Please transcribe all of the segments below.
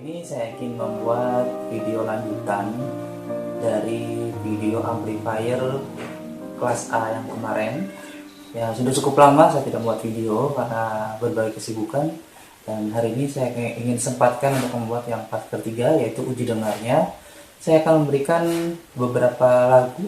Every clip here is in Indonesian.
ini saya ingin membuat video lanjutan dari video amplifier kelas A yang kemarin. Ya, sudah cukup lama saya tidak membuat video karena berbagai kesibukan, dan hari ini saya ingin sempatkan untuk membuat yang part ketiga, yaitu uji dengarnya. Saya akan memberikan beberapa lagu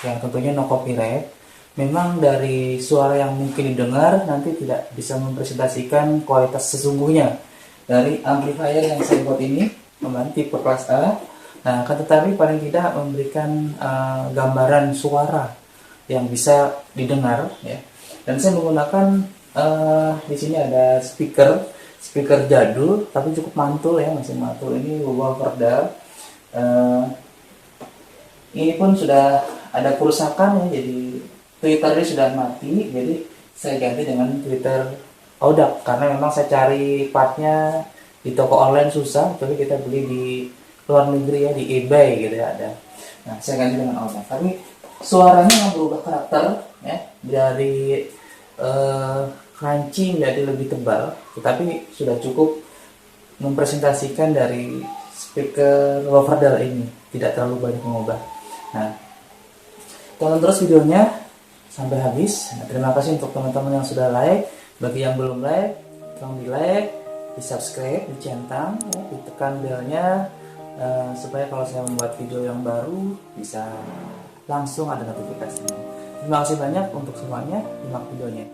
yang tentunya no copyright. Memang dari suara yang mungkin didengar nanti tidak bisa mempresentasikan kualitas sesungguhnya dari amplifier yang saya buat ini, teman, tipe kelas A. Nah, akan tetapi paling tidak memberikan gambaran suara yang bisa didengar, ya. Dan saya menggunakan di sini ada speaker jadul tapi cukup mantul, ya, masih mantul. Ini Wurlitzer. Ini pun sudah ada kerusakan, ya, jadi Twitternya sudah mati, jadi saya ganti dengan Twitter Audak karena memang saya cari partnya di toko online susah, tapi kita beli di luar negeri, ya, di eBay gitu, ya, ada. Nah, saya ganti dengan Audak. Tapi suaranya yang berubah karakter, ya, dari crunchy menjadi lebih tebal, tetapi sudah cukup mempresentasikan dari speaker Wurlitzer ini, tidak terlalu banyak mengubah. Nah, tonton terus videonya sampai habis. Nah, terima kasih untuk teman-teman yang sudah like. Bagi yang belum like, tolong di like, di subscribe, dicentang, ya, ditekan belnya supaya kalau saya membuat video yang baru bisa langsung ada notifikasinya. Terima kasih banyak untuk semuanya. Simak videonya.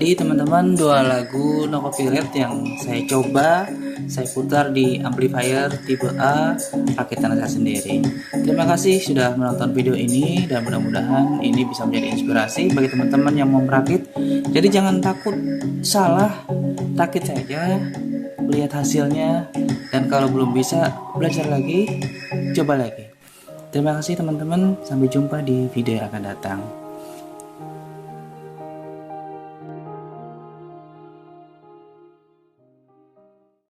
tadi teman-teman 2 lagu no copyright yang saya coba saya putar di amplifier tipe A rakitan saya sendiri. Terima kasih sudah menonton video ini dan mudah-mudahan ini bisa menjadi inspirasi bagi teman-teman yang mau merakit. Jadi jangan takut salah, rakit saja, lihat hasilnya, dan kalau belum bisa belajar lagi, coba lagi. Terima kasih teman-teman, sampai jumpa di video yang akan datang.